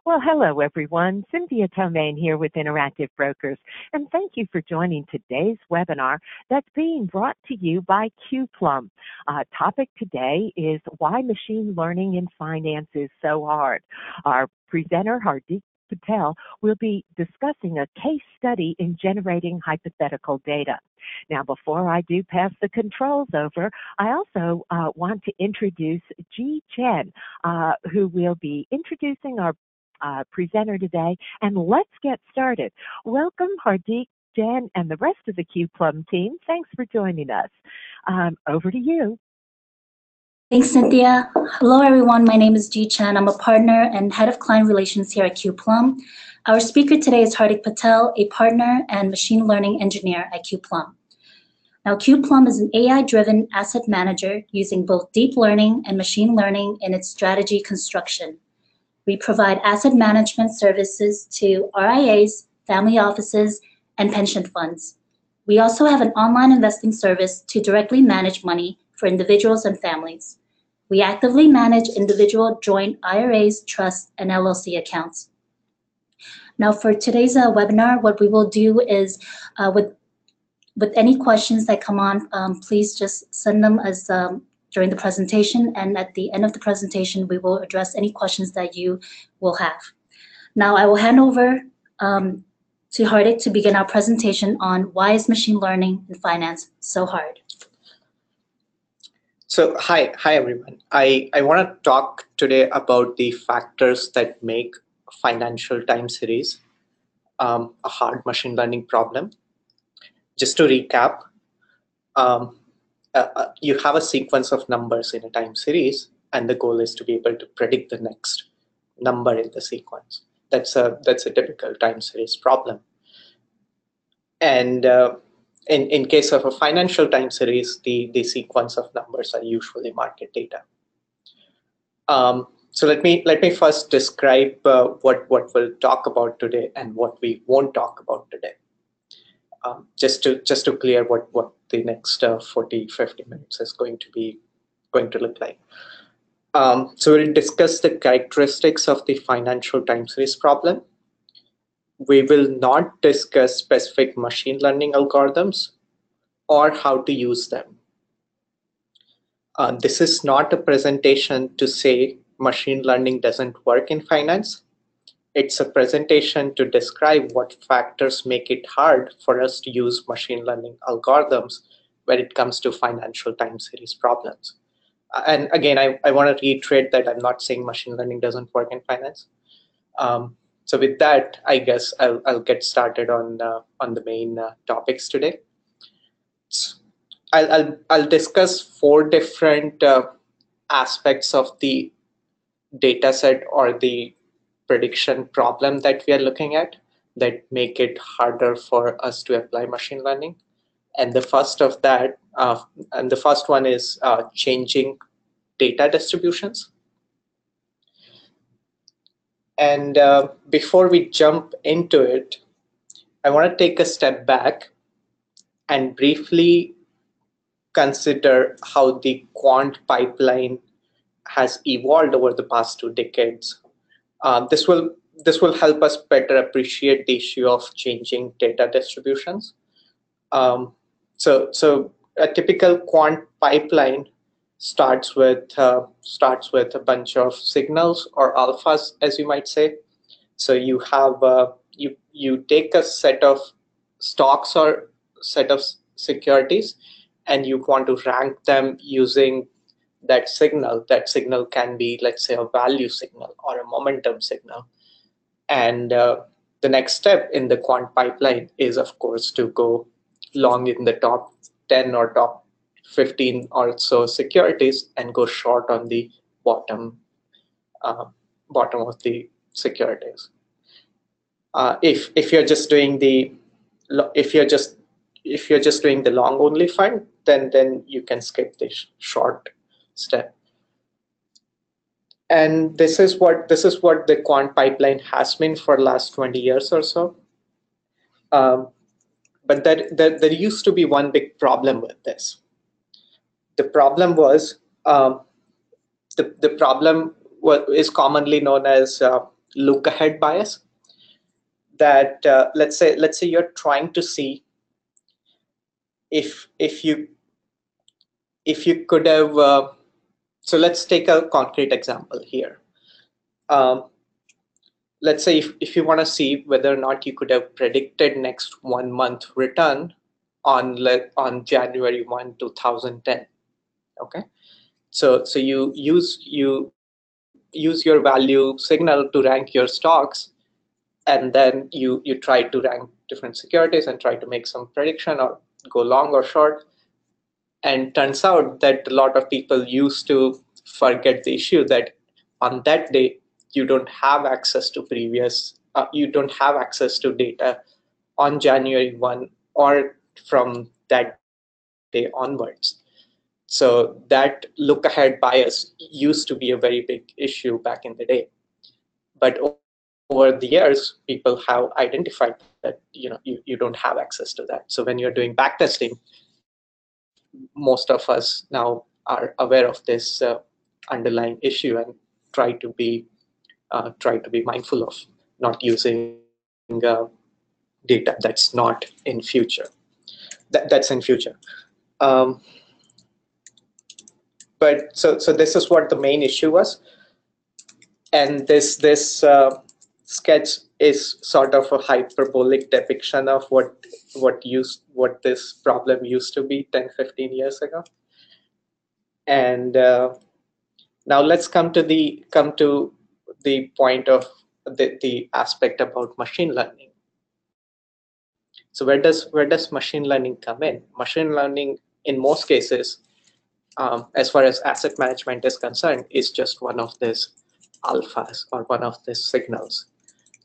Well, hello, everyone. Cynthia Tomane here with Interactive Brokers, and thank you for joining today's webinar that's being brought to you by qplum. Topic today is why machine learning in finance is so hard. Our presenter, Hardeep Patel, will be discussing a case study in generating hypothetical data. Now, before I do pass the controls over, I also want to introduce Ji Chen, who will be introducing our presenter today, and let's get started. Welcome, Hardeep, Jen, and the rest of the qplum team. Thanks for joining us. Over to you. Thanks, Cynthia. Hello, everyone. My name is Ji Chen. I'm a partner and head of client relations here at qplum. Our speaker today is Hardeep Patel, a partner and machine learning engineer at qplum. Now, qplum is an AI-driven asset manager using both deep learning and machine learning in its strategy construction. We provide asset management services to RIAs, family offices, and pension funds. We also have an online investing service to directly manage money for individuals and families. We actively manage individual joint IRAs, trusts, and LLC accounts. Now, for today's webinar, what we will do is with any questions that come on, please just send them as during the presentation, and at the end of the presentation, we will address any questions that you will have. Now, I will hand over to Hardeep to begin our presentation on why is machine learning in finance so hard. So, hi everyone. I want to talk today about the factors that make financial time series a hard machine learning problem. Just to recap, you have a sequence of numbers in a time series, and the goal is to be able to predict the next number in the sequence. That's a typical time series problem. And in case of a financial time series, the sequence of numbers are usually market data. So let me first describe what we'll talk about today and what we won't talk about today. Just to clear what the next 40-50 minutes is going to look like. So we'll discuss the characteristics of the financial time series problem. We will not discuss specific machine learning algorithms or how to use them. This is not a presentation to say machine learning doesn't work in finance. It's a presentation to describe what factors make it hard for us to use machine learning algorithms when it comes to financial time series problems. And again, I want to reiterate that I'm not saying machine learning doesn't work in finance. So with that, I guess I'll get started on the main topics today. I'll discuss 4 different aspects of the data set or the prediction problem that we are looking at that make it harder for us to apply machine learning. And the first of that, and the first one is changing data distributions. And before we jump into it, I want to take a step back and briefly consider how the quant pipeline has evolved over the past 2 decades. This will help us better appreciate the issue of changing data distributions. So a typical quant pipeline starts with a bunch of signals or alphas, as you might say. So you have you take a set of stocks or set of securities, and you want to rank them using that signal. That signal can be, let's say, a value signal or a momentum signal. And the next step in the quant pipeline is, of course, to go long in the top 10 or top 15 or so securities and go short on the bottom of the securities. If you're just doing the long only fund, then you can skip the short step. And this is what the quant pipeline has been for the last 20 years or so. But there used to be one big problem with this. The problem was is commonly known as look-ahead bias. That let's say you're trying to see if you could have. So let's take a concrete example here. Let's say if you want to see whether or not you could have predicted next 1 month return on January 1, 2010. Okay, so you use your value signal to rank your stocks, and then you try to rank different securities and try to make some prediction or go long or short. And turns out that a lot of people used to forget the issue that on that day you don't have access to you don't have access to data on January 1 or from that day onwards. So that look ahead bias used to be a very big issue back in the day. But over the years, people have identified that you don't have access to that. So when you're doing backtesting, most of us now are aware of this underlying issue and try to be mindful of not using data that's not in future. That's in future. Um, but so this is what the main issue was, and this sketch is sort of a hyperbolic depiction of what this problem used to be 10-15 years ago. And now let's come to the point of the aspect about machine learning. So where does machine learning come in? Machine learning, in most cases, as far as asset management is concerned, is just one of these alphas or one of these signals.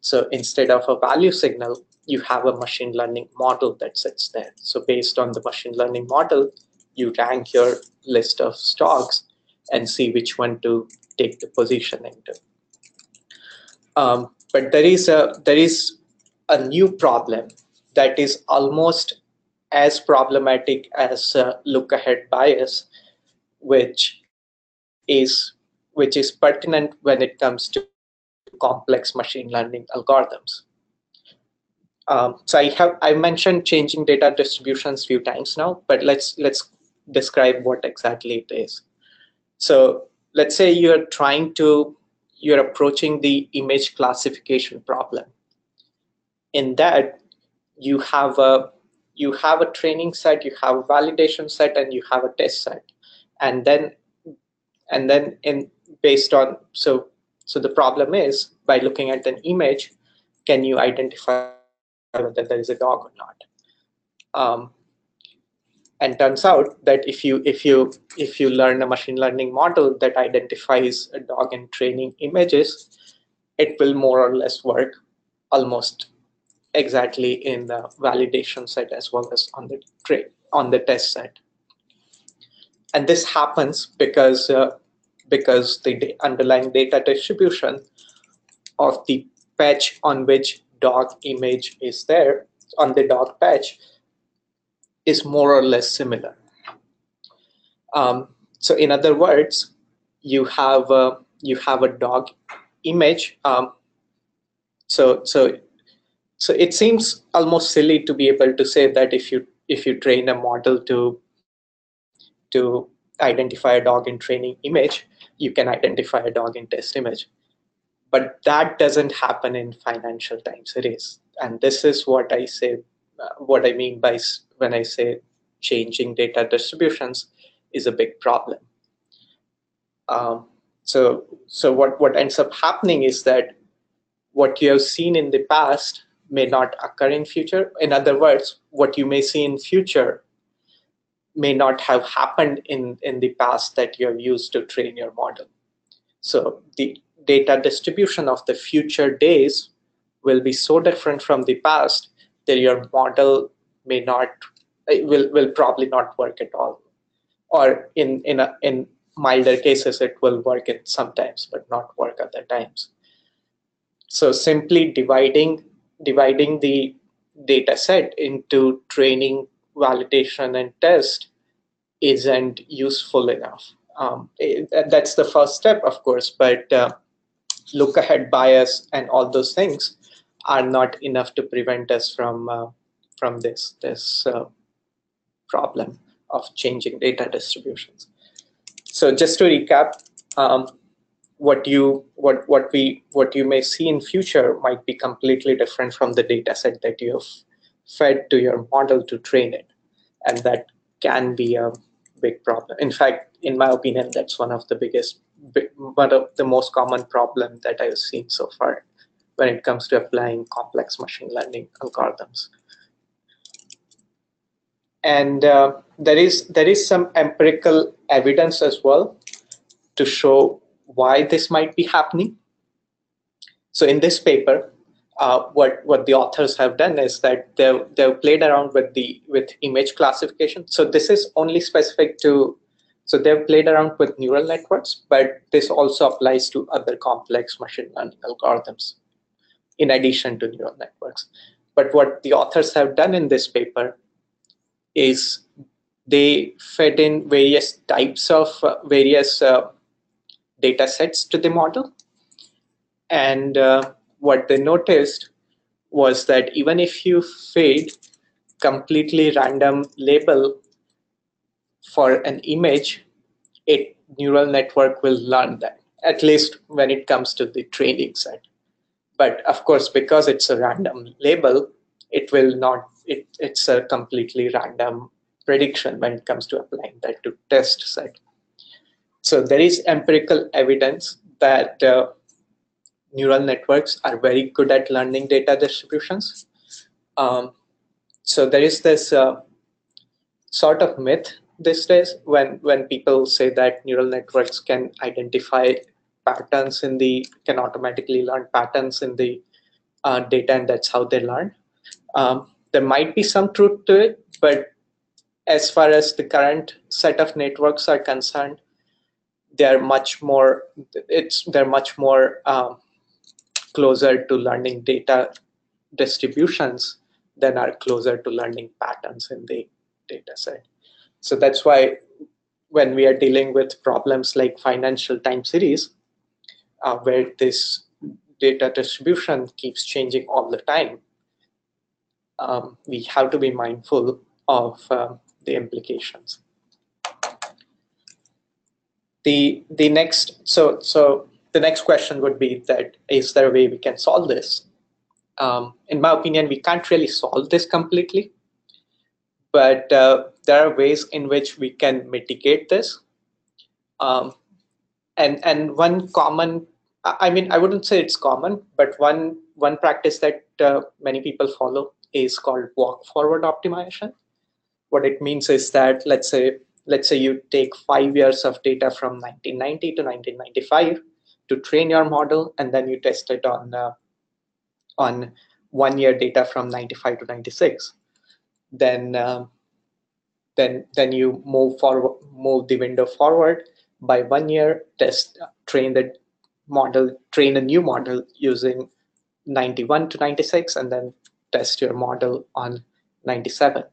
So instead of a value signal, you have a machine learning model that sits there. So based on the machine learning model, you rank your list of stocks and see which one to take the position into. But there is a new problem that is almost as problematic as look-ahead bias, which is pertinent when it comes to complex machine learning algorithms. So I mentioned changing data distributions a few times now, but let's describe what exactly it is. So let's say you're approaching the image classification problem. In that, you have a training set, you have a validation set, and you have a test set, and then based on so the problem is, by looking at an image, can you identify whether there is a dog or not? And turns out that if you learn a machine learning model that identifies a dog in training images, it will more or less work almost exactly in the validation set as well as on the test set. And this happens because the underlying data distribution of the patch on which dog image is there, on the dog patch, is more or less similar. So in other words, you have a dog image. So it seems almost silly to be able to say that if you train a model to identify a dog in training image, you can identify a dog in test image. But that doesn't happen in Financial Times. It is, and this is what I say. What I mean by when I say changing data distributions is a big problem. So what ends up happening is that what you have seen in the past may not occur in future. In other words, what you may see in future may not have happened in the past that you have used to train your model. So the data distribution of the future days will be so different from the past that your model will probably not work at all, or in milder cases it will work at sometimes but not work other times. So simply dividing the data set into training, validation, and test isn't useful enough. That's the first step, of course, but look-ahead bias and all those things are not enough to prevent us from this problem of changing data distributions. So just to recap, what you may see in future might be completely different from the data set that you have fed to your model to train it, and that can be a big problem. In fact, in my opinion, that's one of the most common problem that I've seen so far when it comes to applying complex machine learning algorithms. And there is some empirical evidence as well to show why this might be happening. So in this paper, what the authors have done is that they've played around with image classification. So this is only specific to, so they've played around with neural networks, but this also applies to other complex machine learning algorithms in addition to neural networks. But what the authors have done in this paper is they fed in various types of data sets to the model. And what they noticed was that even if you feed completely random label for an image, a neural network will learn that, at least when it comes to the training set. But of course, because it's a random label, it will not, it's a completely random prediction when it comes to applying that to test set. So there is empirical evidence that neural networks are very good at learning data distributions. So there is this sort of myth these days when people say that neural networks can identify patterns can automatically learn patterns in the data, and that's how they learn. There might be some truth to it, but as far as the current set of networks are concerned, they're much more closer to learning data distributions than are closer to learning patterns in the data set. So that's why when we are dealing with problems like financial time series, where this data distribution keeps changing all the time, we have to be mindful of the implications. The next question would be that, is there a way we can solve this? In my opinion, we can't really solve this completely, but there are ways in which we can mitigate this. And one common, I mean, I wouldn't say it's common, but one practice that many people follow is called walk forward optimization. What it means is that let's say you take 5 years of data from 1990 to 1995 to train your model, and then you test it on 1 year data from 95 to 96. Then you move the window forward by 1 year, train a new model using 91 to 96, and then test your model on 97.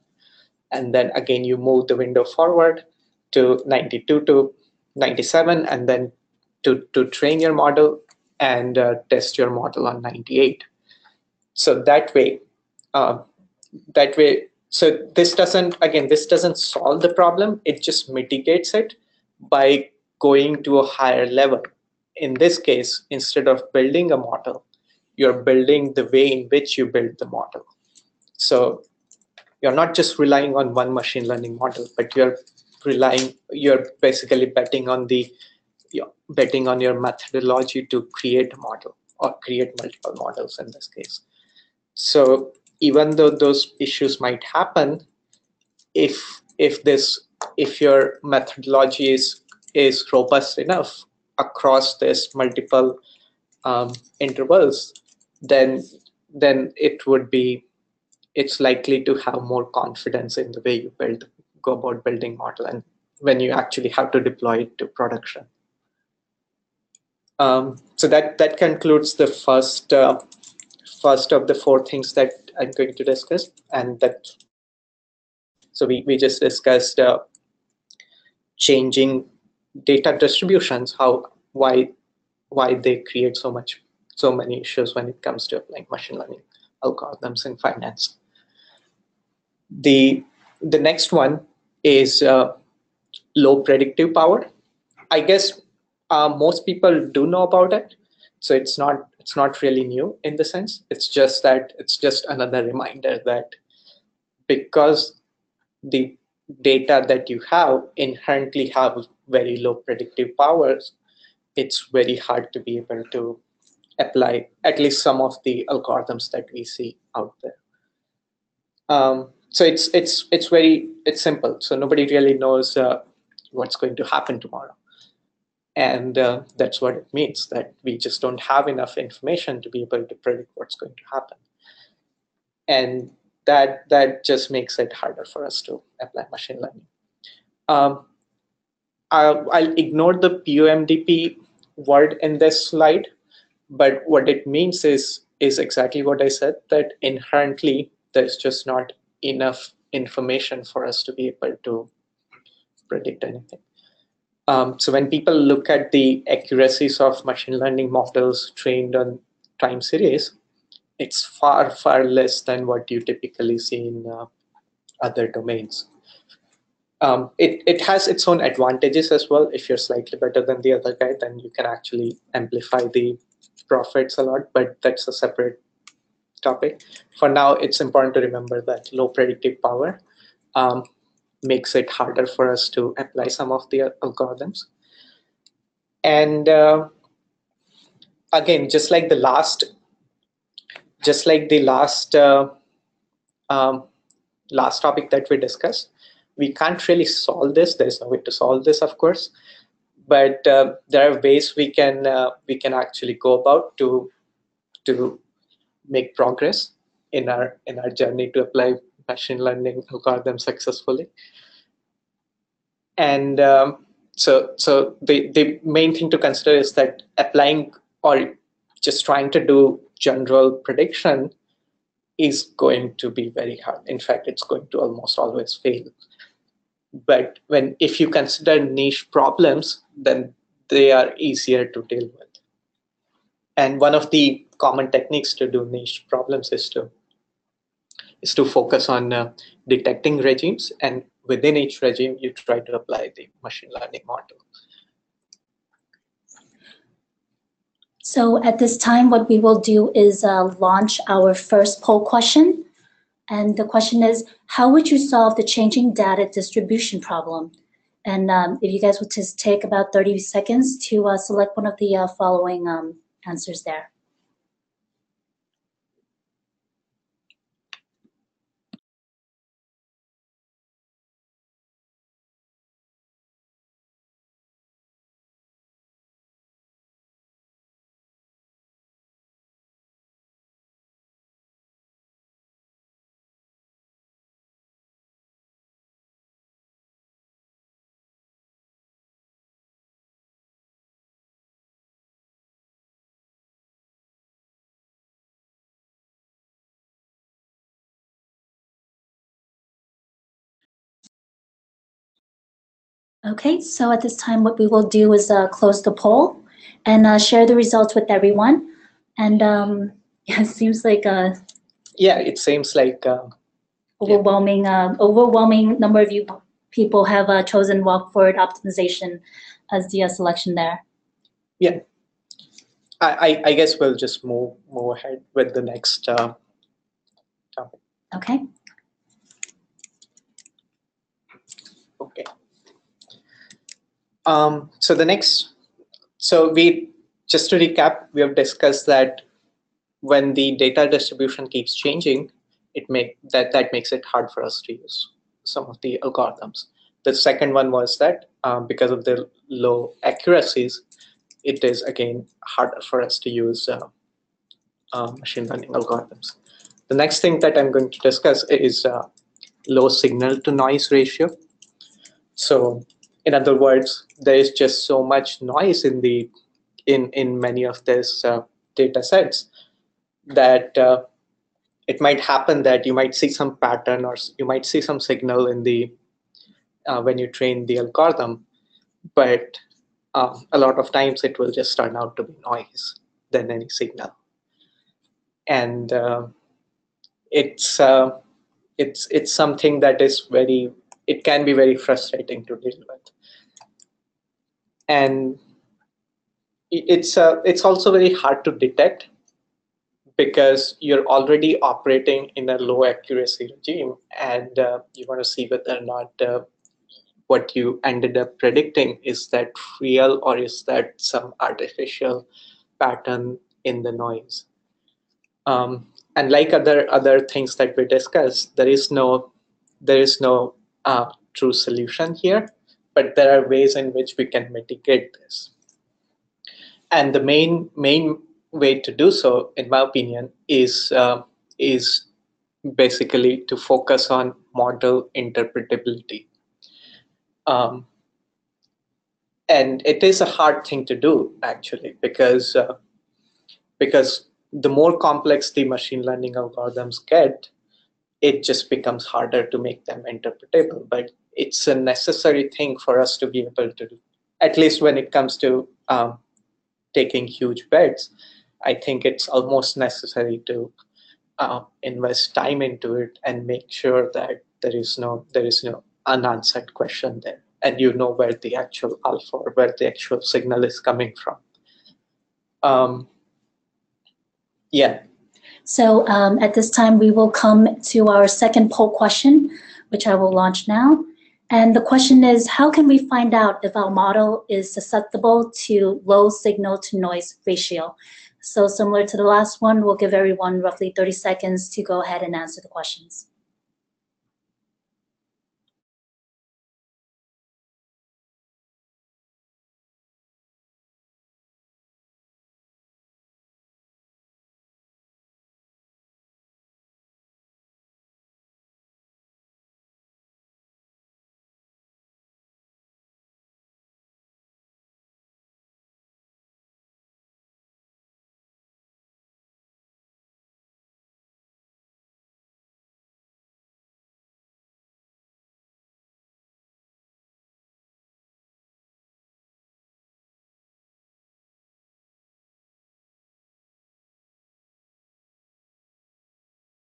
And then again, you move the window forward to 92 to 97, and then to train your model and test your model on 98. So that way, so this doesn't solve the problem. It just mitigates it by going to a higher level. In this case, instead of building a model, you're building the way in which you build the model. So you're not just relying on one machine learning model, but you're basically betting on your methodology to create a model, or create multiple models in this case. So even though those issues might happen, if your methodology is robust enough across this multiple intervals, then it's likely to have more confidence in the way you go about building model, and when you actually have to deploy it to production. So that concludes the first of the 4 things that I'm going to discuss, and so we just discussed changing data distributions, why why they create so many issues when it comes to applying machine learning algorithms in finance. The next one is low predictive power. I guess most people do know about it, so it's not really new in the sense. It's just that it's just another reminder that because the data that you have inherently have very low predictive powers, it's very hard to be able to apply at least some of the algorithms that we see out there. So it's simple. So nobody really knows what's going to happen tomorrow, and that's what it means, that we just don't have enough information to be able to predict what's going to happen, and that just makes it harder for us to apply machine learning. I'll ignore the PUMDP word in this slide, but what it means is exactly what I said, that inherently there's just not enough information for us to be able to predict anything. So when people look at the accuracies of machine learning models trained on time series, it's far, far less than what you typically see in other domains. It has its own advantages as well. If you're slightly better than the other guy, then you can actually amplify the profits a lot, but that's a separate topic. For now, it's important to remember that low predictive power makes it harder for us to apply some of the algorithms. And again, just like the last last topic that we discussed, we can't really solve this. There's no way to solve this, of course, but there are ways we can actually go about to make progress in our journey to apply machine learning algorithms successfully. And so the main thing to consider is that applying or just trying to do general prediction is going to be very hard. In fact, it's going to almost always fail. But if you consider niche problems, then they are easier to deal with. And one of the common techniques to do niche problems is to focus on detecting regimes, and within each regime, you try to apply the machine learning model. So at this time, what we will do is launch our first poll question. And the question is, how would you solve the changing data distribution problem? And if you guys would just take about 30 seconds to select one of the following answers there. Okay, so at this time, what we will do is close the poll and share the results with everyone. And yeah, it seems like yeah, it seems like overwhelming number of you people have chosen walk forward optimization as the selection there. Yeah, I guess we'll just move ahead with the next topic. Okay. Okay. So just to recap, we have discussed that when the data distribution keeps changing, that makes it hard for us to use some of the algorithms. The second one was that because of the low accuracies, it is again harder for us to use machine learning algorithms. The next thing that I'm going to discuss is low signal to noise ratio. So in other words, there is just so much noise in many of these data sets that it might happen that you might see some pattern or you might see some signal in the when you train the algorithm, but a lot of times it will just turn out to be noise than any signal. And it's something that is it can be very frustrating to deal with. And it's also very hard to detect because you're already operating in a low accuracy regime, and you want to see whether or not what you ended up predicting, is that real or is that some artificial pattern in the noise. And like other things that we discussed, there is no true solution here, but there are ways in which we can mitigate this. And the main way to do so, in my opinion, is basically to focus on model interpretability. And it is a hard thing to do, actually, because the more complex the machine learning algorithms get, it just becomes harder to make them interpretable. But it's a necessary thing for us to be able to do, at least when it comes to taking huge bets. I think it's almost necessary to invest time into it and make sure that there is no unanswered question there, and you know where the actual alpha or where the actual signal is coming from. Yeah. So at this time, we will come to our second poll question, which I will launch now. And the question is, how can we find out if our model is susceptible to low signal to noise ratio? So similar to the last one, we'll give everyone roughly 30 seconds to go ahead and answer the questions.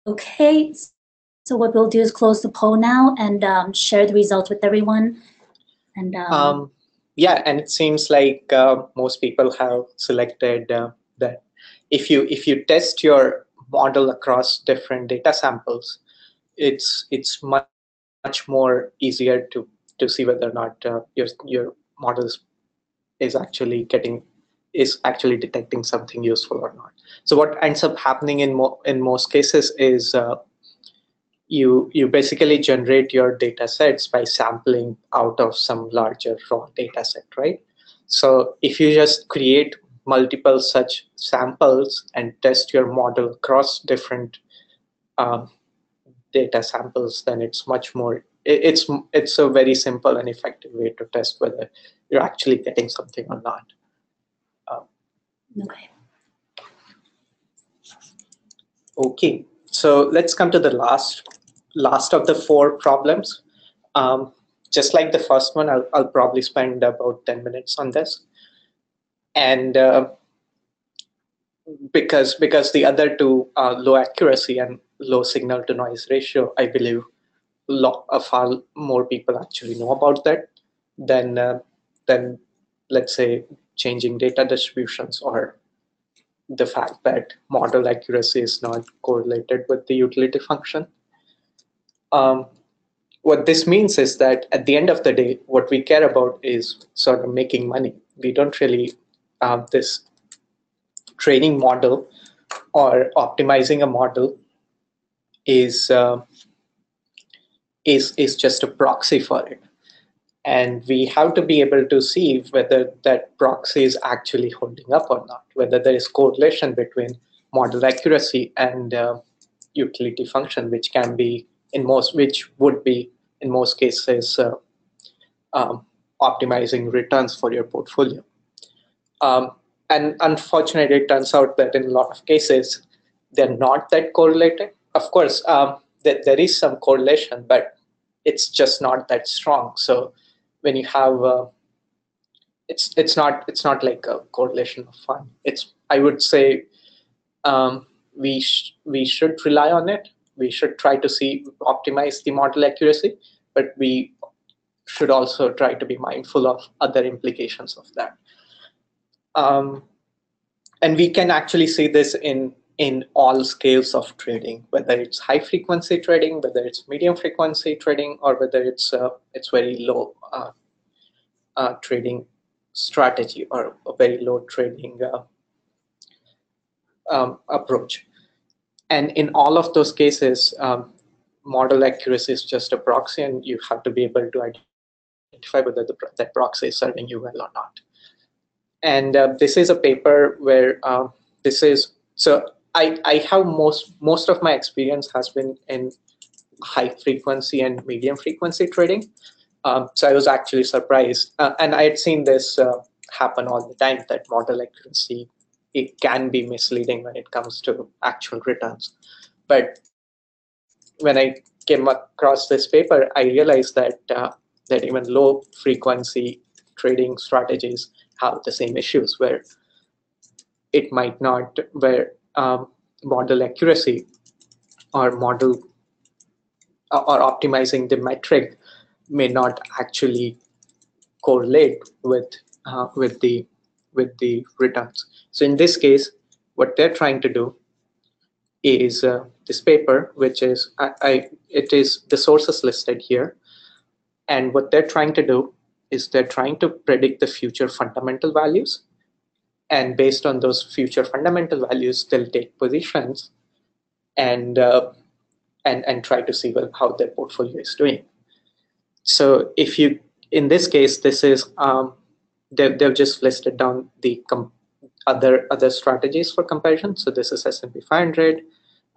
Okay, so what we'll do is close the poll now and share the results with everyone. And yeah, and it seems like most people have selected that if you test your model across different data samples, it's much more easier to see whether or not your model is actually detecting something useful or not. So what ends up happening in most cases is you basically generate your data sets by sampling out of some larger raw data set, right? So if you just create multiple such samples and test your model across different data samples, then it's much more, it's a very simple and effective way to test whether you're actually getting something or not. Okay. Okay, so let's come to the last of the four problems. Just like the first one, I'll probably spend about 10 minutes on this. And because the other two, low accuracy and low signal to noise ratio, I believe far more people actually know about that than let's say changing data distributions, or the fact that model accuracy is not correlated with the utility function. What this means is that at the end of the day, what we care about is sort of making money. We don't really have this training model or optimizing a model is just a proxy for it. And we have to be able to see whether that proxy is actually holding up or not, whether there is correlation between model accuracy and utility function, which would be in most cases optimizing returns for your portfolio. And unfortunately, it turns out that in a lot of cases, they're not that correlated. Of course, there is some correlation, but it's just not that strong. So when you have it's not like a correlation of fun. I would say we should rely on it. We should try to optimize the model accuracy, but we should also try to be mindful of other implications of that. And we can actually see this in all scales of trading, whether it's high frequency trading, whether it's medium frequency trading, or whether it's very low trading strategy or a very low trading approach. And in all of those cases, model accuracy is just a proxy, and you have to be able to identify whether that proxy is serving you well or not. And this is a paper where I have most of my experience has been in high frequency and medium frequency trading. So I was actually surprised, and I had seen this happen all the time, that model accuracy, it can be misleading when it comes to actual returns. But when I came across this paper, I realized that that even low frequency trading strategies have the same issues, where it might not, where model accuracy or optimizing the metric may not actually correlate with the returns. So in this case, what they're trying to do is this paper, which is it is the sources listed here, and what they're trying to do is they're trying to predict the future fundamental values, and based on those future fundamental values, they'll take positions and try to see how their portfolio is doing. So if you, in this case, this is they've just listed down the other strategies for comparison. So this is S&P 500,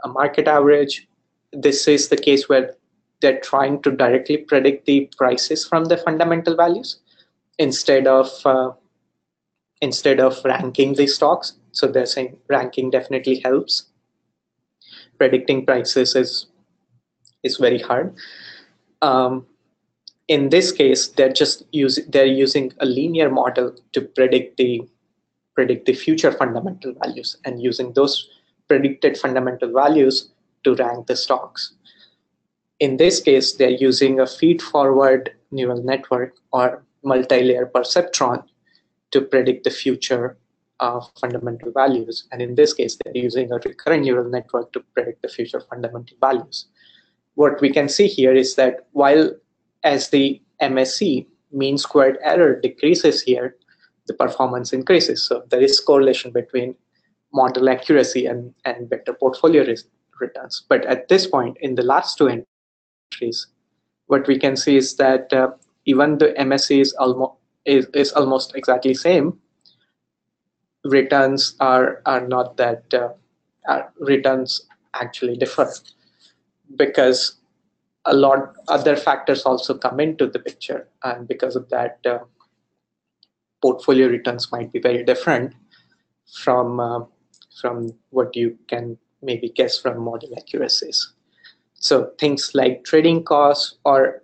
a market average. This is the case where they're trying to directly predict the prices from the fundamental values instead of ranking the stocks. So they're saying ranking definitely helps. Predicting prices is very hard. In this case, they're using a linear model to predict the future fundamental values, and using those predicted fundamental values to rank the stocks. In this case, they're using a feed-forward neural network or multi-layer perceptron to predict the future fundamental values. And in this case, they're using a recurrent neural network to predict the future fundamental values. What we can see here is that while as the MSE, mean squared error, decreases here, the performance increases. So there is correlation between model accuracy and better portfolio returns. But at this point, in the last two entries, what we can see is that even the MSE is almost exactly same, returns are not that returns actually differ, because a lot other factors also come into the picture, and because of that, portfolio returns might be very different from what you can maybe guess from model accuracies. So things like trading costs or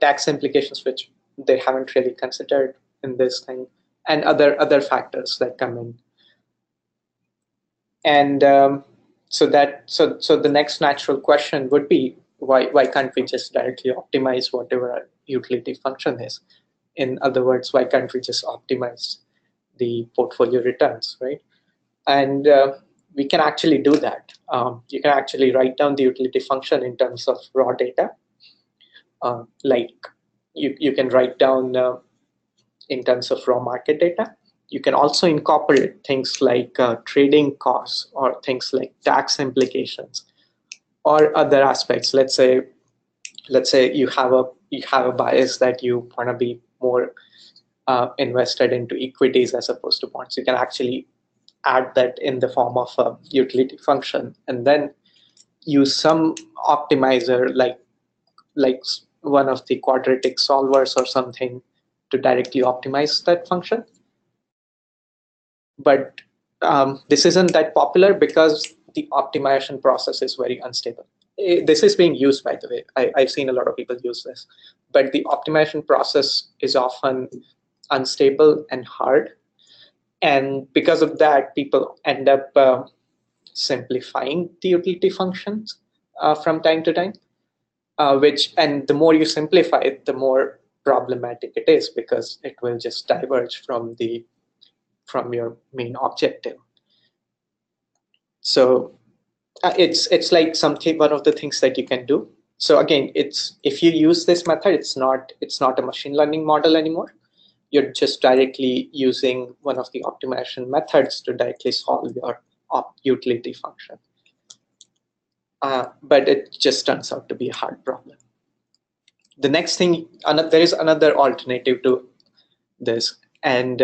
tax implications, which they haven't really considered in this thing, and other factors that come in. And so the next natural question would be, why can't we just directly optimize whatever our utility function is? In other words, why can't we just optimize the portfolio returns, right? And we can actually do that. You can actually write down the utility function in terms of raw data. Like you can write down in terms of raw market data. You can also incorporate things like trading costs or things like tax implications or other aspects. Let's say you have a bias that you want to be more invested into equities as opposed to bonds. You can actually add that in the form of a utility function, and then use some optimizer like one of the quadratic solvers or something to directly optimize that function. But this isn't that popular because the optimization process is very unstable. This is being used, by the way. I've seen a lot of people use this, but the optimization process is often unstable and hard. And because of that, people end up simplifying the utility functions from time to time, and the more you simplify it, the more problematic it is, because it will just diverge from your main objective. So it's like one of the things that you can do. So again, if you use this method, it's not a machine learning model anymore. You're just directly using one of the optimization methods to directly solve your utility function. But it just turns out to be a hard problem. The next thing, there is another alternative to this, and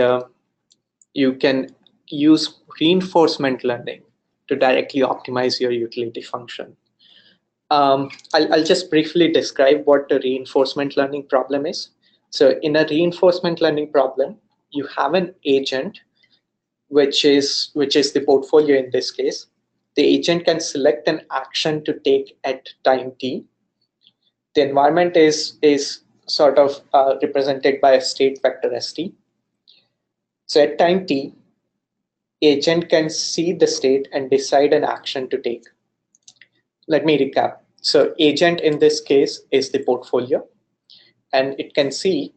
you can use reinforcement learning to directly optimize your utility function. I'll just briefly describe what the reinforcement learning problem is. So in a reinforcement learning problem, you have an agent, which is the portfolio in this case. The agent can select an action to take at time t. The environment is sort of represented by a state vector st. So at time t, agent can see the state and decide an action to take. Let me recap. So agent in this case is the portfolio, and it can see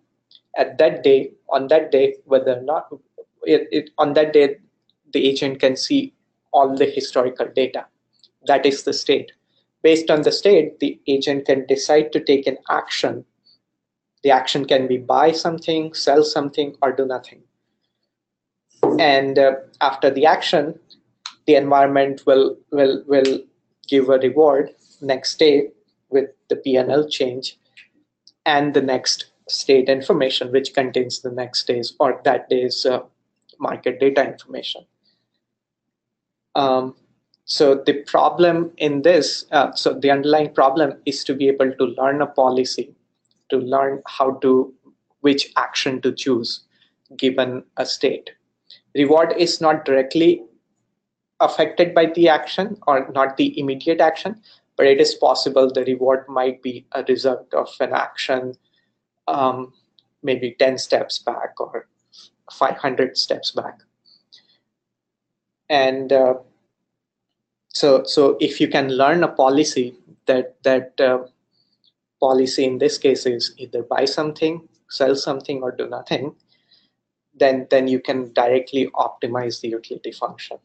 on that day, whether or not on that day, the agent can see all the historical data. That is the state. Based on the state, the agent can decide to take an action. The action can be buy something, sell something, or do nothing. And after the action, the environment will give a reward next day with the PNL change and the next state information, which contains the next day's or that day's market data information. So the problem in this, so the underlying problem is to be able to learn a policy, to learn which action to choose given a state. Reward is not directly affected by the action, or not the immediate action, but it is possible the reward might be a result of an action maybe 10 steps back or 500 steps back. And so if you can learn a policy, that policy in this case is either buy something, sell something, or do nothing, then you can directly optimize the utility function.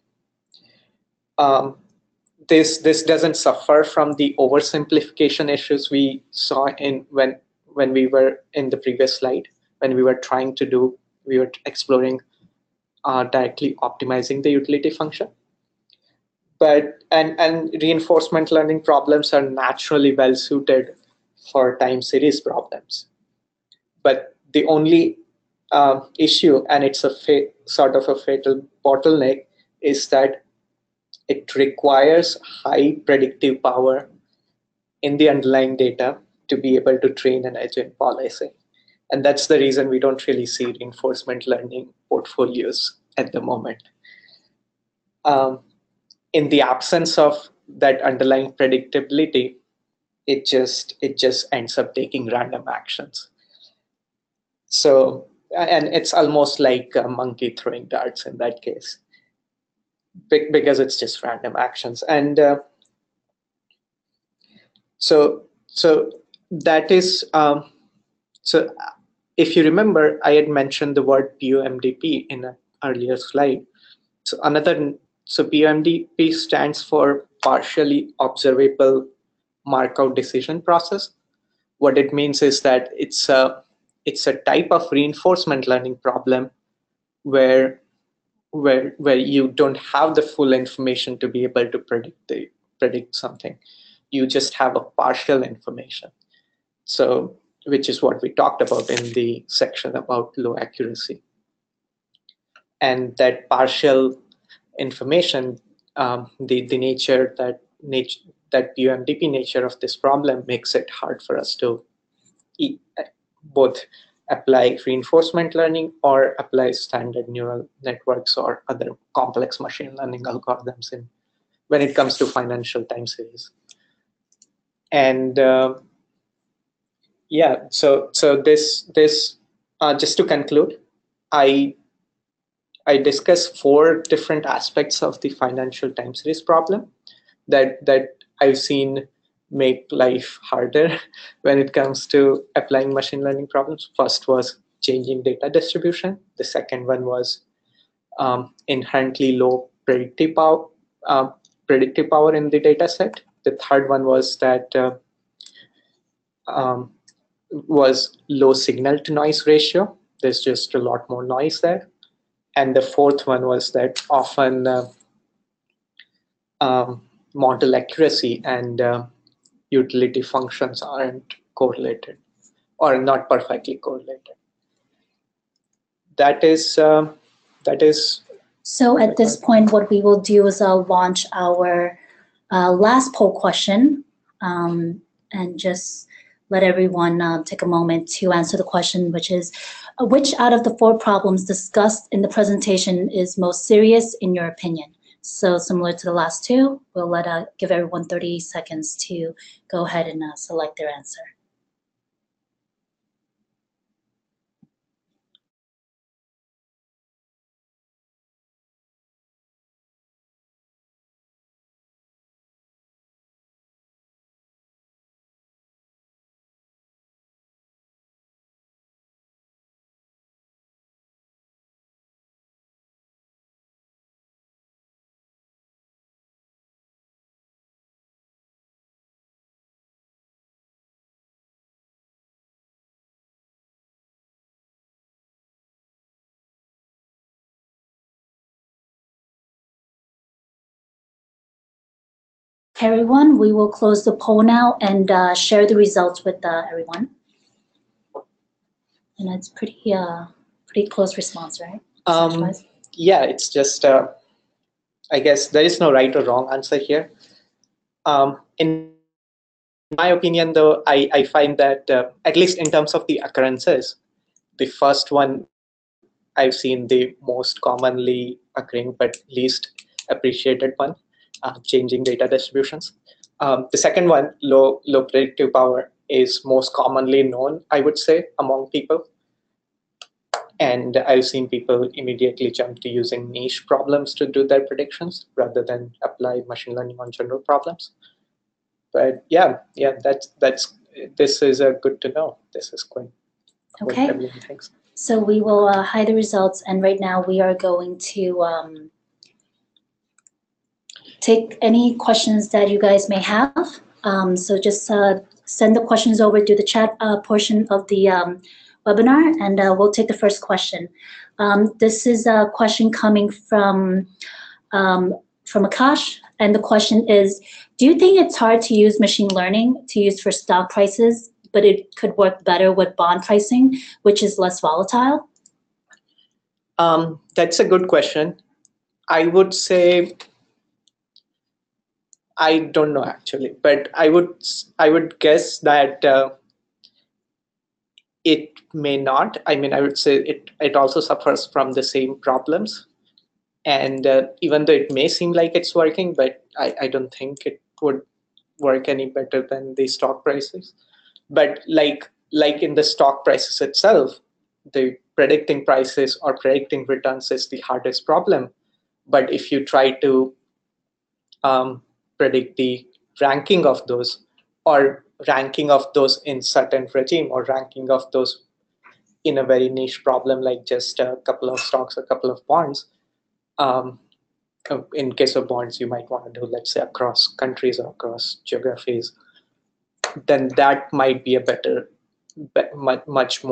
This doesn't suffer from the oversimplification issues we saw when we were in the previous slide, when we were exploring directly optimizing the utility function. But and reinforcement learning problems are naturally well suited for time series problems. But the only issue, and it's a sort of a fatal bottleneck, is that it requires high predictive power in the underlying data to be able to train an agent policy. And that's the reason we don't really see reinforcement learning portfolios at the moment. In the absence of that underlying predictability, it just ends up taking random actions. So, and it's almost like a monkey throwing darts in that case, because it's just random actions. And so that is so if you remember, I had mentioned the word POMDP in an earlier slide. So POMDP stands for partially observable Markov decision process. What it means is that it's a type of reinforcement learning problem where you don't have the full information to be able to predict something. You just have a partial information. So, which is what we talked about in the section about low accuracy. And that partial information, the nature that POMDP nature of this problem makes it hard for us to both apply reinforcement learning or apply standard neural networks or other complex machine learning algorithms when it comes to financial time series. And yeah, so this just to conclude, I discuss 4 different aspects of the financial time series problem that I've seen make life harder when it comes to applying machine learning problems. First was changing data distribution. The second one was inherently low predictive power in the data set. The third one was that was low signal to noise ratio. There's just a lot more noise there. And the fourth one was that often model accuracy and utility functions aren't correlated or not perfectly correlated. That is. So at this point, what we will do is launch our last poll question, and just let everyone take a moment to answer the question, which is, which out of the 4 problems discussed in the presentation is most serious in your opinion? So similar to the last 2, we'll give everyone 30 seconds to go ahead and select their answer. Everyone, we will close the poll now and share the results with everyone. And it's pretty close response, right? Yeah, it's just, I guess there is no right or wrong answer here. In my opinion, though, I find that at least in terms of the occurrences, the first one I've seen the most commonly occurring but least appreciated one, changing data distributions. The second one, low predictive power, is most commonly known, I would say, among people. And I've seen people immediately jump to using niche problems to do their predictions rather than apply machine learning on general problems. But yeah, this is good to know. This is quite okay. What everyone thinks. So we will hide the results, and right now we are going to take any questions that you guys may have. So just send the questions over to the chat portion of the webinar, and we'll take the first question. This is a question coming from Akash, and the question is, do you think it's hard to use machine learning to use for stock prices, but it could work better with bond pricing, which is less volatile? That's a good question. I would say I don't know actually, but I would guess that it may not. I mean, I would say it also suffers from the same problems, and even though it may seem like it's working, but I don't think it would work any better than the stock prices. But like in the stock prices itself, the predicting prices or predicting returns is the hardest problem. But if you try to predict the ranking of those, or ranking of those in certain regime, or ranking of those in a very niche problem like just a couple of stocks, a couple of bonds. In case of bonds, you might want to do, let's say, across countries or across geographies. Then that might be a better, much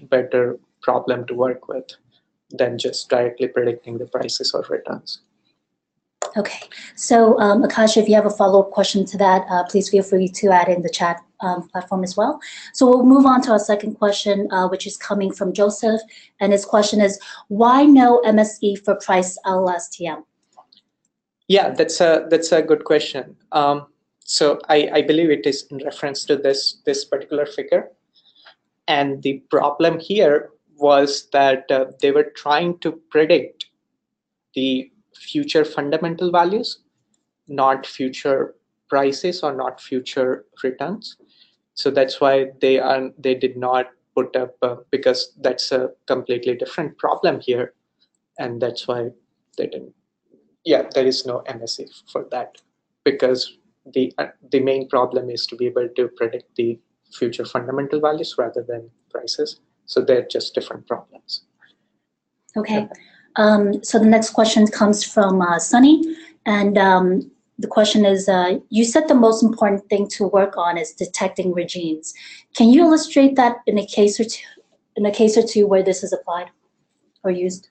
better problem to work with than just directly predicting the prices or returns. Okay, so Akash, if you have a follow-up question to that, please feel free to add in the chat platform as well. So we'll move on to our second question, which is coming from Joseph, and his question is, why no MSE for price LSTM? Yeah, that's a good question. So I believe it is in reference to this particular figure, and the problem here was that they were trying to predict the future fundamental values, not future prices or not future returns. So that's why they did not put up because that's a completely different problem here, and that's why they didn't. Yeah, there is no MSE for that because the main problem is to be able to predict the future fundamental values rather than prices. So they're just different problems. Okay. So the next question comes from Sonny, and the question is, you said the most important thing to work on is detecting regimes. Can you illustrate that in a case or two where this is applied or used?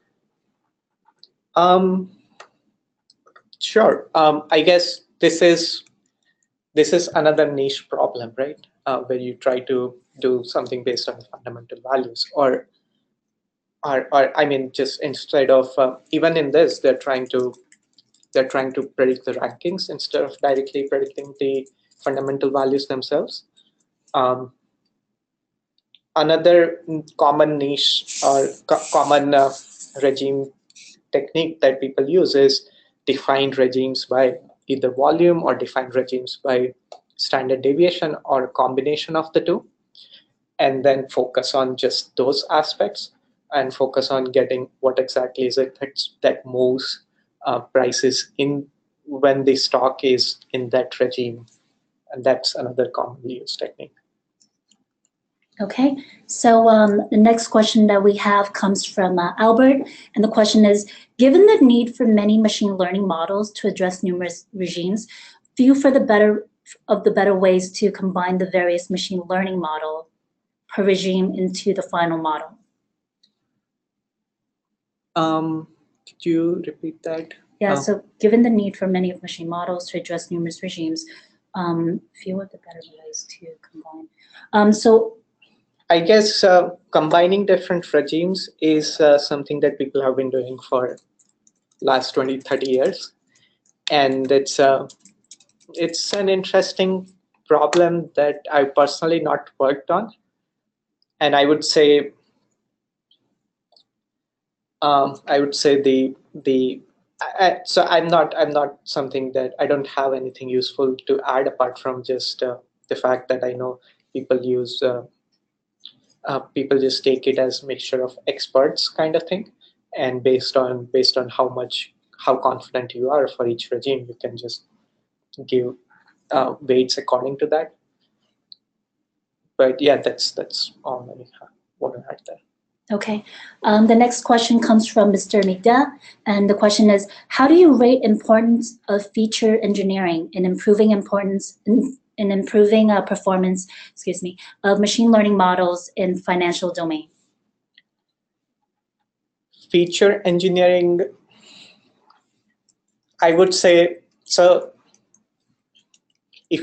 Sure. I guess this is another niche problem, right? Where you try to do something based on fundamental values, or I mean, just instead of even in this, they're trying to predict the rankings instead of directly predicting the fundamental values themselves. Another common niche or common regime technique that people use is defined regimes by either volume or defined regimes by standard deviation or a combination of the two, and then focus on just those aspects and focus on getting what exactly is it that moves prices in when the stock is in that regime. And that's another commonly used technique. Okay, so the next question that we have comes from Albert, and the question is, given the need for many machine learning models to address numerous regimes, few for the better ways to combine the various machine learning model per regime into the final model. Could you repeat that? Yeah, so given the need for many machine models to address numerous regimes, few of the better ways to combine. So I guess combining different regimes is something that people have been doing for last 20, 30 years. And it's an interesting problem that I personally not worked on. And I would say so I'm not something that I don't have anything useful to add apart from just the fact that I know people use people just take it as mixture of experts kind of thing, and based on how confident you are for each regime, you can just give weights according to that. But yeah, that's all I want to add there. Okay, the next question comes from Mr. Migda, and the question is, how do you rate importance of feature engineering in improving performance, of machine learning models in financial domain? Feature engineering, I would say, so if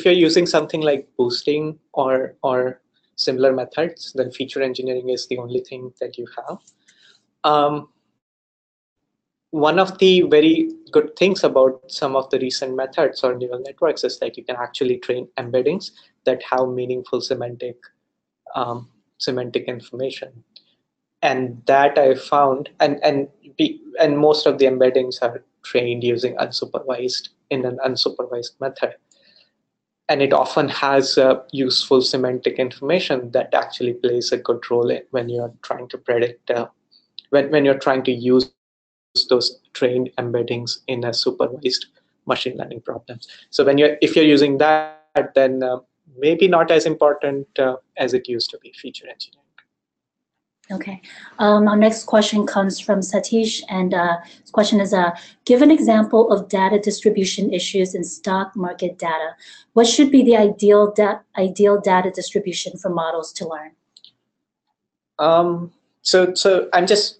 you're using something like boosting or similar methods, then feature engineering is the only thing that you have. One of the very good things about some of the recent methods or neural networks is that you can actually train embeddings that have meaningful semantic information, and that I found, and most of the embeddings are trained using in an unsupervised method, and it often has useful semantic information that actually plays a good role when you're trying to predict when you're trying to use those trained embeddings in a supervised machine learning problems. So if you're using that, then maybe not as important as it used to be, feature engineering. Okay, our next question comes from Satish, and his question is, give an example of data distribution issues in stock market data. What should be the ideal data distribution for models to learn? So I'm just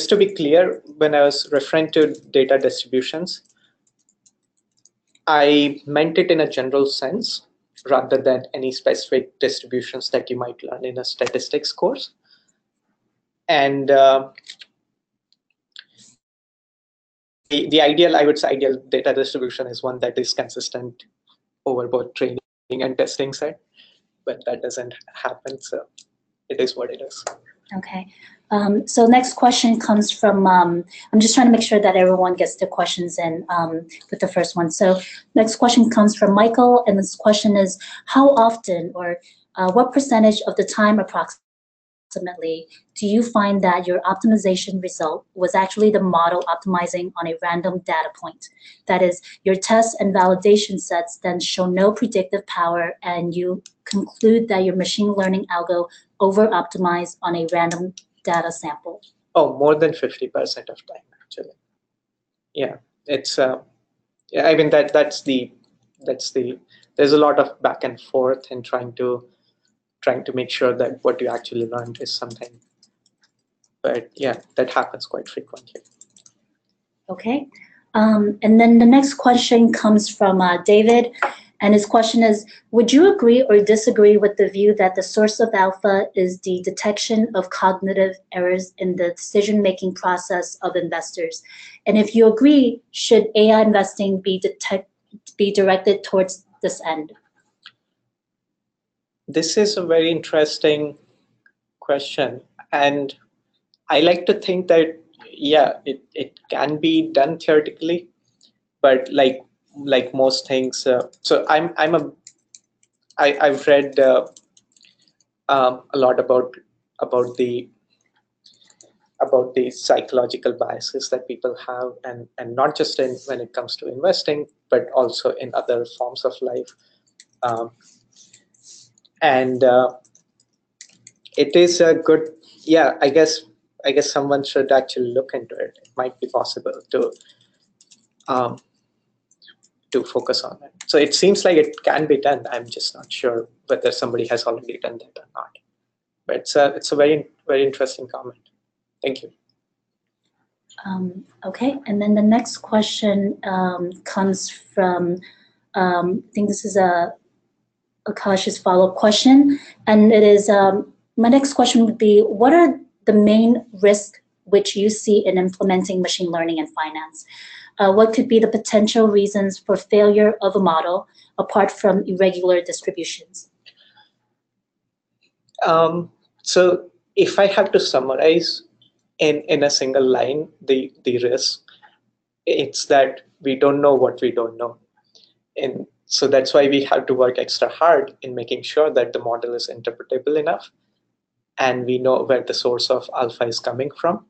to be clear, when I was referring to data distributions, I meant it in a general sense rather than any specific distributions that you might learn in a statistics course. And the ideal data distribution is one that is consistent over both training and testing set, but that doesn't happen, so it is what it is. Okay, so next question comes from, I'm just trying to make sure that everyone gets their questions in with the first one. So next question comes from Michael, and this question is, how often or what percentage of the time approximately do you find that your optimization result was actually the model optimizing on a random data point? That is, your test and validation sets then show no predictive power, and you conclude that your machine learning algo over-optimized on a random data sample. Oh, more than 50% of time, actually. Yeah, it's yeah, I mean that's the there's a lot of back and forth in trying to make sure that what you actually learned is something. But yeah, that happens quite frequently. Okay, and then the next question comes from David, and his question is, would you agree or disagree with the view that the source of alpha is the detection of cognitive errors in the decision-making process of investors? And if you agree, should AI investing be directed towards this end? This is a very interesting question, and I like to think that yeah, it can be done theoretically, but like most things, so I've read a lot about the psychological biases that people have, and not just in when it comes to investing, but also in other forms of life. And it is a good, yeah, I guess someone should actually look into it. It might be possible to focus on it. So it seems like it can be done. I'm just not sure whether somebody has already done that or not. But it's a very interesting comment. Thank you. Okay, and then the next question comes from, I think this is Akash's follow-up question, and it is, my next question would be, what are the main risks which you see in implementing machine learning in finance? What could be the potential reasons for failure of a model apart from irregular distributions? So if I have to summarize in a single line, the risk, it's that we don't know what we don't know. And so that's why we have to work extra hard in making sure that the model is interpretable enough and we know where the source of alpha is coming from.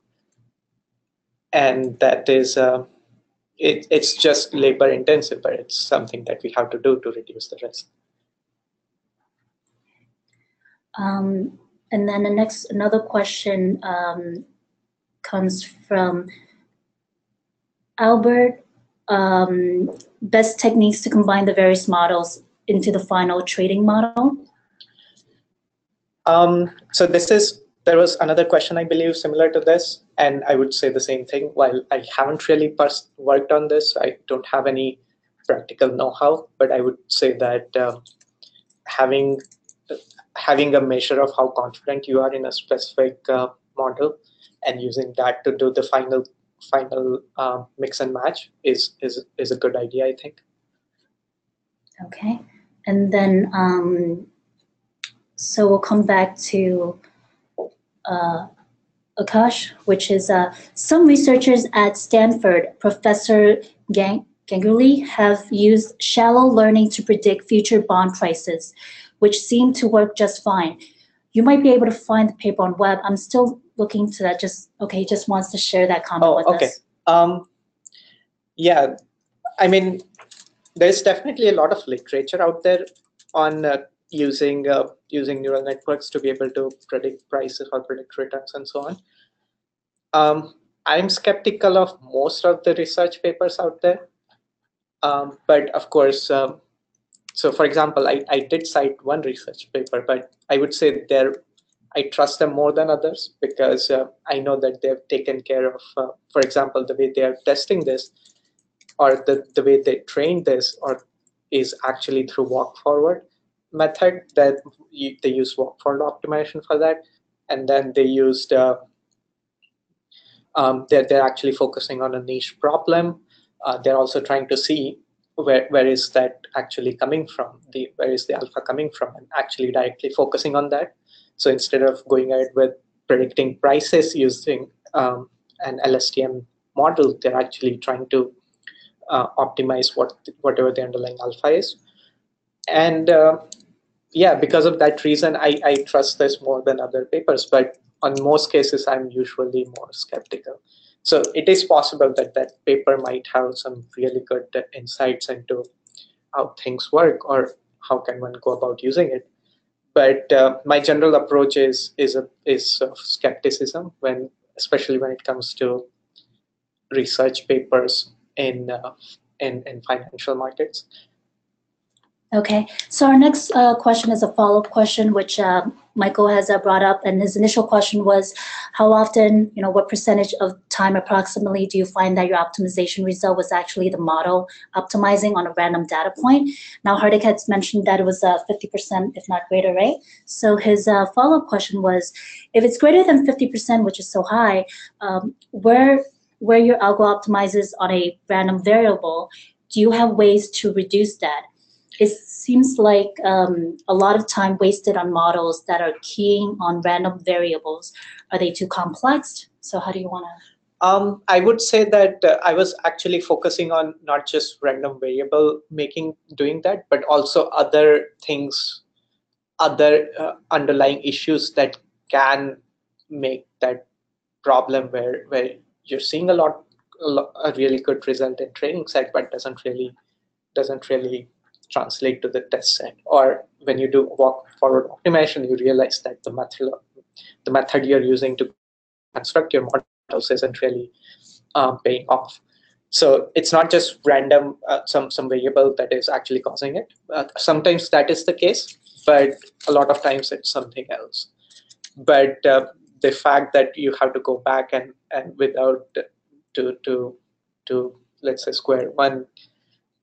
And that is, it's just labor intensive, but it's something that we have to do to reduce the risk. And then another question comes from Albert. Best techniques to combine the various models into the final trading model? So there was another question, I believe, similar to this, and I would say the same thing. While I haven't really worked on this, I don't have any practical know-how, but I would say that having a measure of how confident you are in a specific model and using that to do the final mix and match is a good idea, I think. Okay, and then so we'll come back to Akash, which is some researchers at Stanford, Professor Ganguly, have used shallow learning to predict future bond prices, which seem to work just fine. You might be able to find the paper on web. I'm still looking to that. He just wants to share that comment with us. Yeah, I mean, there's definitely a lot of literature out there on using neural networks to be able to predict prices or predict returns and so on. I'm skeptical of most of the research papers out there, but of course, so for example, I did cite one research paper, but I would say I trust them more than others because I know that they've taken care of, for example, the way they are testing this, or the way they trained this, or is actually through walk forward method that they use walk forward optimization for that, and then they used they're actually focusing on a niche problem. They're also trying to see where is that actually coming from, where is the alpha coming from, and actually directly focusing on that. So instead of going ahead with predicting prices using an LSTM model, they're actually trying to optimize whatever the underlying alpha is. And yeah, because of that reason, I trust this more than other papers. But on most cases, I'm usually more skeptical. So it is possible that that paper might have some really good insights into how things work or how can one go about using it. But my general approach is of skepticism especially when it comes to research papers in financial markets. Okay, so our next question is a follow-up question, which Michael has brought up, and his initial question was, how often, what percentage of time approximately do you find that your optimization result was actually the model optimizing on a random data point? Now, Hardik has mentioned that it was 50%, if not greater, right? So his follow-up question was, if it's greater than 50%, which is so high, where your algo optimizes on a random variable, do you have ways to reduce that? It seems like a lot of time wasted on models that are keying on random variables. Are they too complex? So how do you want to? I would say that I was actually focusing on not just random variable doing that, but also other things, other underlying issues that can make that problem where you're seeing a really good result in training set, but doesn't really translate to the test set. Or when you do walk forward optimization, you realize that the method you're using to construct your models isn't really paying off. So it's not just random some variable that is actually causing it. Sometimes that is the case, but a lot of times it's something else. But the fact that you have to go back and without to let's say square one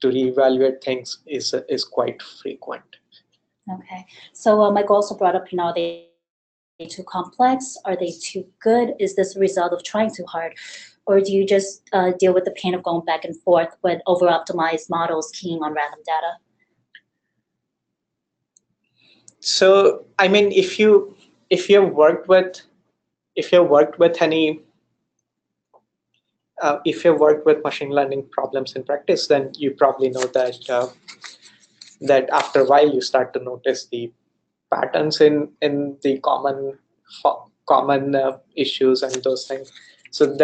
to reevaluate things is quite frequent. Okay, so Michael also brought up, are they too complex? Are they too good? Is this a result of trying too hard? Or do you just deal with the pain of going back and forth with over-optimized models keying on random data? So, I mean, if you've worked with machine learning problems in practice, then you probably know that that after a while you start to notice the patterns in the common issues and those things. So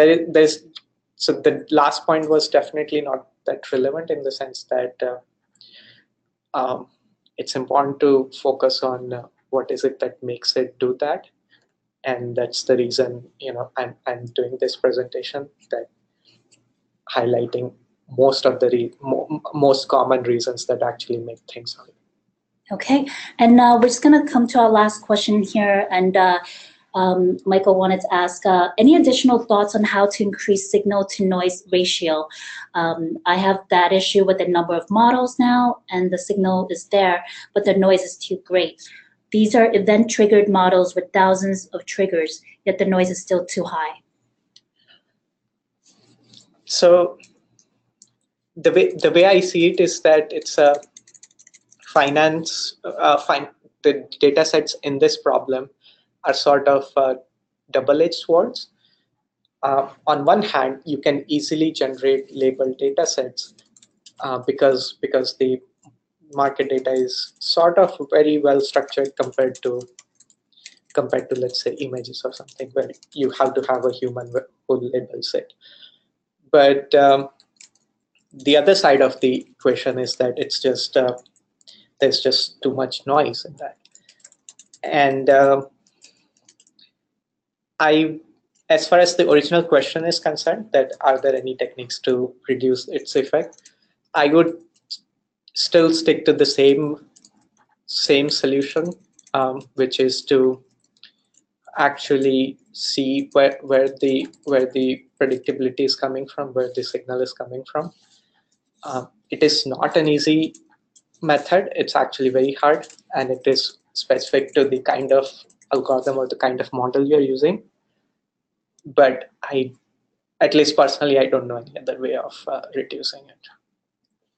so the last point was definitely not that relevant in the sense that it's important to focus on what is it that makes it do that, and that's the reason I'm doing this presentation, that highlighting most of the most common reasons that actually make things happen. Okay, and we're just going to come to our last question here, and Michael wanted to ask, any additional thoughts on how to increase signal-to-noise ratio? I have that issue with the number of models now, and the signal is there, but the noise is too great. These are event-triggered models with thousands of triggers, yet the noise is still too high. So the way I see it is that it's a the data sets in this problem are sort of double-edged swords. On one hand, you can easily generate labeled data sets because the market data is sort of very well structured compared to let's say images or something where you have to have a human who labels it. But the other side of the equation is that it's just there's just too much noise in that. And as far as the original question is concerned, that are there any techniques to reduce its effect, I would still stick to the same solution, which is to actually see where the predictability is coming from, where the signal is coming from. It is not an easy method. It's actually very hard, and it is specific to the kind of algorithm or the kind of model you're using. But at least personally, I don't know any other way of reducing it.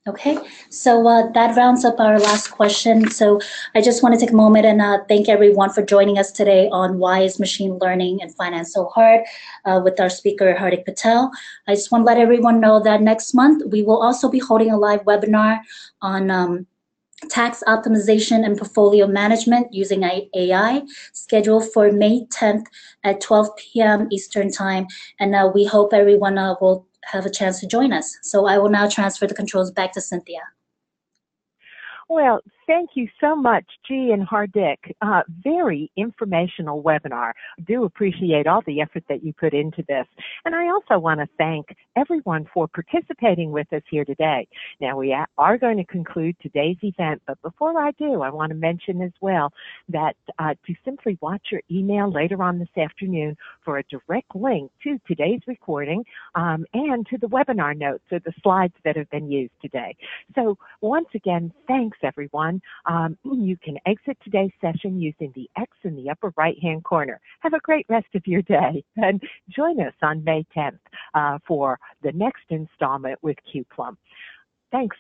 Okay, so that rounds up our last question. So I just want to take a moment and thank everyone for joining us today on Why is Machine Learning and Finance So Hard with our speaker, Hardik Patel. I just want to let everyone know that next month we will also be holding a live webinar on tax optimization and portfolio management using AI, scheduled for May 10th at 12 p.m. Eastern Time. And we hope everyone will have a chance to join us. So I will now transfer the controls back to Cynthia. Well, thank you so much, G and Hardik. Very informational webinar. I do appreciate all the effort that you put into this. And I also want to thank everyone for participating with us here today. Now, we are going to conclude today's event, but before I do, I want to mention as well that to simply watch your email later on this afternoon for a direct link to today's recording and to the webinar notes or the slides that have been used today. So once again, thanks everyone. You can exit today's session using the X in the upper right-hand corner. Have a great rest of your day and join us on May 10th for the next installment with qplum. Thanks.